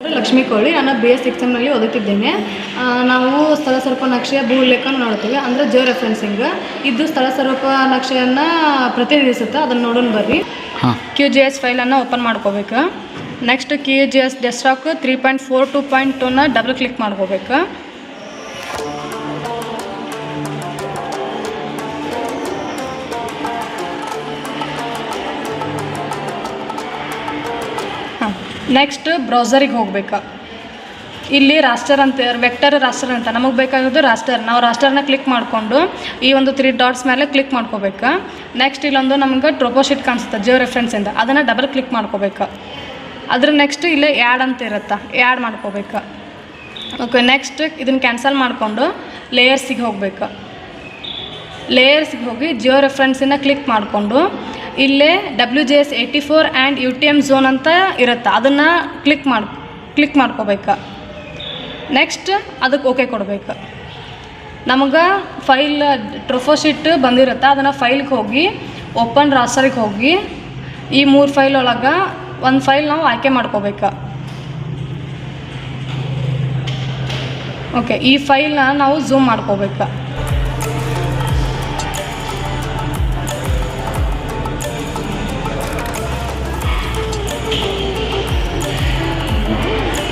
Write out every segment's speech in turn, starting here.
ಲಕ್ಷ್ಮೀ ಕೋಳಿ. ನಾನು BS ಎಕ್ಸಾಮ್ನಲ್ಲಿ ಓದುತ್ತಿದ್ದೇನೆ. ನಾವು ಸ್ಥಳ ಸ್ವರೂಪ ನಕ್ಷೆಯ ಭೂ ಉಲ್ಲೇಖನ ನೋಡ್ತೀವಿ, ಅಂದರೆ ಜಿಯೋ ರೆಫರೆನ್ಸಿಂಗ್. ಇದು ಸ್ಥಳ ಸ್ವರೂಪ ನಕ್ಷೆಯನ್ನು ಪ್ರತಿನಿಧಿಸುತ್ತೆ. ಅದನ್ನು ನೋಡೋಣ ಬರ್ರಿ. QGIS ಫೈಲನ್ನು ಓಪನ್ ಮಾಡ್ಕೋಬೇಕು. ನೆಕ್ಸ್ಟ್ QGIS ಡೆಸ್ಕ್ಟಾಪ್ 3.4.2.2ನ ಡಬಲ್ ಕ್ಲಿಕ್ ಮಾಡ್ಕೋಬೇಕು. ನೆಕ್ಸ್ಟ್ ಬ್ರೌಸರಿಗೆ ಹೋಗ್ಬೇಕು. ಇಲ್ಲಿ ರಾಸ್ಟರ್ ಅಂತ ವೆಕ್ಟರ್ ರಾಸ್ಟರ್ ಅಂತ ನಮಗೆ ಬೇಕಾಗಿದ್ದು ರಾಸ್ಟರ್. ನಾವು ರಾಸ್ಟರ್ನ ಕ್ಲಿಕ್ ಮಾಡಿಕೊಂಡು ಈ ಒಂದು 3 ಡಾಟ್ಸ್ ಮೇಲೆ ಕ್ಲಿಕ್ ಮಾಡ್ಕೋಬೇಕು. ನೆಕ್ಸ್ಟ್ ಇಲ್ಲೊಂದು ನಮ್ಗೆ ಟ್ರೋಪೋಶೀಟ್ ಕಾಣಿಸುತ್ತೆ ಜಿಯೋ ರೆಫರೆನ್ಸಿಂದ, ಅದನ್ನು ಡಬಲ್ ಕ್ಲಿಕ್ ಮಾಡ್ಕೋಬೇಕು. ಅದ್ರ ನೆಕ್ಸ್ಟ್ ಇಲ್ಲೇ ಆ್ಯಡ್ ಅಂತ ಇರುತ್ತೆ, ಆ್ಯಡ್ ಮಾಡ್ಕೋಬೇಕು. ಓಕೆ, ನೆಕ್ಸ್ಟ್ ಇದನ್ನು ಕ್ಯಾನ್ಸಲ್ ಮಾಡಿಕೊಂಡು ಲೇಯರ್ಸಿಗೆ ಹೋಗಬೇಕು. ಲೇಯರ್ಸ್ಗೆ ಹೋಗಿ ಜಿಯೋ ರೆಫರೆನ್ಸಿನ ಕ್ಲಿಕ್ ಮಾಡಿಕೊಂಡು ಇಲ್ಲೇ WGS 84 ಆ್ಯಂಡ್ UTM ಝೋನ್ ಅಂತ ಇರುತ್ತೆ, ಅದನ್ನು ಕ್ಲಿಕ್ ಮಾಡ್ಕೋಬೇಕು. ನೆಕ್ಸ್ಟ್ ಅದಕ್ಕೆ ಓಕೆ ಕೊಡಬೇಕು. ನಮಗೆ ಫೈಲ್ ಟ್ರೋಫೋಶೀಟ್ ಬಂದಿರುತ್ತೆ, ಅದನ್ನು ಫೈಲ್ಗೆ ಹೋಗಿ ಓಪನ್ ರಾಸ್ಟರಿಗೆ ಹೋಗಿ ಈ 3 ಫೈಲ್ ಒಳಗೆ ಒಂದು ಫೈಲ್ ನಾವು ಆಯ್ಕೆ ಮಾಡ್ಕೋಬೇಕು. ಓಕೆ, ಈ ಫೈಲ್ನ ನಾವು ಝೂಮ್ ಮಾಡ್ಕೋಬೇಕು.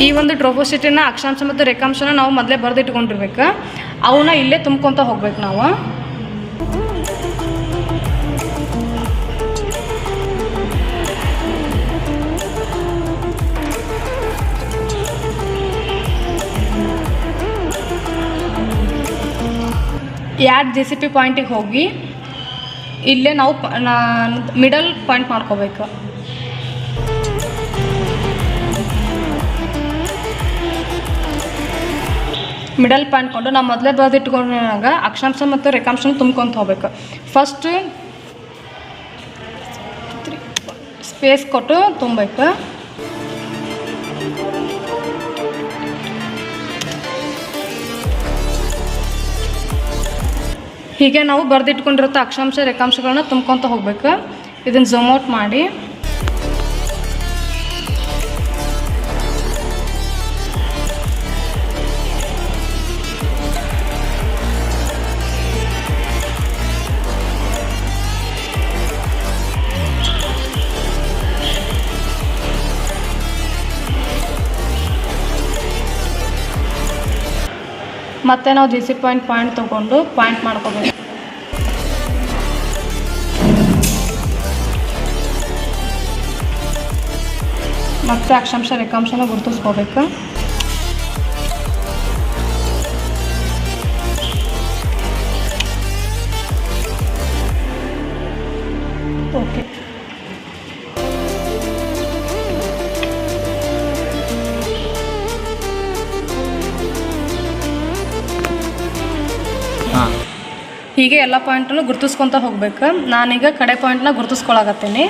ಈ ಒಂದು ಟ್ರೋಪೋಶೀಟಿನ ಅಕ್ಷಾಂಶ ಮತ್ತು ರೇಖಾಂಶನ ನಾವು ಮೊದಲೇ ಬರೆದಿಟ್ಕೊಂಡಿರ್ಬೇಕು. ಅವನ್ನ ಇಲ್ಲೇ ತುಂಬ್ಕೊತ ಹೋಗ್ಬೇಕು ನಾವು. ಆ್ಯಡ್ GCP ಪಾಯಿಂಟಿಗೆ ಹೋಗಿ ಇಲ್ಲೇ ನಾವು ಮಿಡಲ್ ಪಾಯಿಂಟ್ ಮಾಡ್ಕೋಬೇಕು. ಮಿಡಲ್ ಪಾಯಿಂಟ್ ಕೊಂಡು ನಾವು ಮೊದಲೇ ಬರೆದಿಟ್ಕೊಂಡಾಗ ಅಕ್ಷಾಂಶ ಮತ್ತು ರೇಖಾಂಶನ ತುಂಬ್ಕೊತ ಹೋಗ್ಬೇಕು. ಫಸ್ಟ್ ಸ್ಪೇಸ್ ಕೊಟ್ಟು ತುಂಬಬೇಕು. ಹೀಗೆ ನಾವು ಬರೆದಿಟ್ಕೊಂಡಿರುತ್ತೆ ಅಕ್ಷಾಂಶ ರೇಖಾಂಶಗಳನ್ನ ತುಂಬ್ಕೊತ ಹೋಗ್ಬೇಕು. ಇದನ್ನು ಝೂಮ್ ಔಟ್ ಮಾಡಿ ಮತ್ತೆ ನಾವು GCP ಪಾಯಿಂಟ್ ತೊಗೊಂಡು ಪಾಯಿಂಟ್ ಮಾಡ್ಕೋಬೇಕು. ಮತ್ತೆ ಅಕ್ಷಾಂಶ ರೇಖಾಂಶನ ಗುರುತಿಸ್ಕೋಬೇಕು. ಓಕೆ, ಹೀಗೆ ಎಲ್ಲ ಪಾಯಿಂಟನ್ನು ಗುರುತಿಸ್ಕೊತ ಹೋಗ್ಬೇಕು. ನಾನೀಗ ಕಡೆ ಪಾಯಿಂಟ್ನ ಗುರುತಿಸ್ಕೊಳಕತ್ತೀನಿ.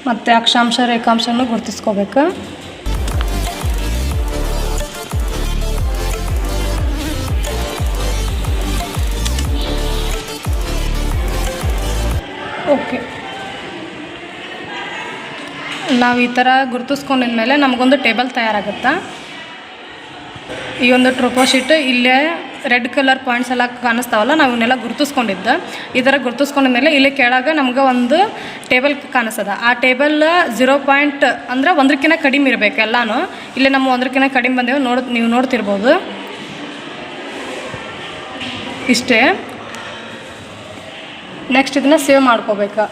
ಮತ್ತು ಅಕ್ಷಾಂಶ ರೇಖಾಂಶನೂ ಗುರುತಿಸ್ಕೋಬೇಕು. ಓಕೆ, ನಾವು ಈ ಥರ ಗುರುತಿಸ್ಕೊಂಡಿದ್ಮೇಲೆ ನಮಗೊಂದು ಟೇಬಲ್ ತಯಾರಾಗುತ್ತೆ. ಈ ಒಂದು ಟ್ರೋಪೋಶೀಟ್ ಇಲ್ಲೇ ರೆಡ್ ಕಲರ್ ಪಾಯಿಂಟ್ಸ್ ಎಲ್ಲ ಕಾಣಿಸ್ತಾವಲ್ಲ, ನಾವು ಇವನ್ನೆಲ್ಲ ಗುರುತಿಸ್ಕೊಂಡಿದ್ದು. ಈ ಥರ ಗುರುತಿಸ್ಕೊಂಡ್ಮೇಲೆ ಇಲ್ಲಿ ಕೆಳಗೆ ನಮ್ಗೆ ಒಂದು ಟೇಬಲ್ ಕಾಣಿಸ್ತದ. ಆ ಟೇಬಲ್ 0 ಪಾಯಿಂಟ್ ಅಂದರೆ 1ಕ್ಕಿಂತ ಕಡಿಮೆ ಇರಬೇಕು ಎಲ್ಲನೂ. ಇಲ್ಲೇ ನಮ್ಮ 1ಕ್ಕಿಂತ ಕಡಿಮೆ ಬಂದೇವೆ, ನೀವು ನೋಡ್ತಿರ್ಬೋದು. ಇಷ್ಟೇ. ನೆಕ್ಸ್ಟ್ ಇದನ್ನು ಸೇವ್ ಮಾಡ್ಕೋಬೇಕು.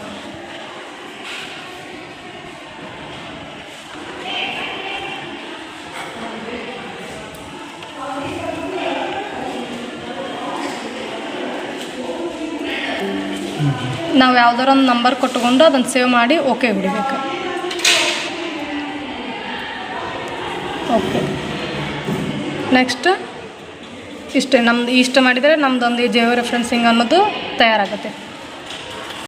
ನಾವು ಯಾವ್ದಾರ ಒಂದು ನಂಬರ್ ಕೊಟ್ಟುಕೊಂಡು ಅದನ್ನು ಸೇವ್ ಮಾಡಿ ಓಕೆ ಬಿಡಬೇಕು. ಓಕೆ, ನೆಕ್ಸ್ಟ್ ಇಷ್ಟೇ. ನಮ್ದು ಇಷ್ಟ ಮಾಡಿದರೆ ನಮ್ಮದೊಂದು ಜಿಯೋ ರೆಫರೆನ್ಸಿಂಗ್ ಅನ್ನೋದು ತಯಾರಾಗುತ್ತೆ.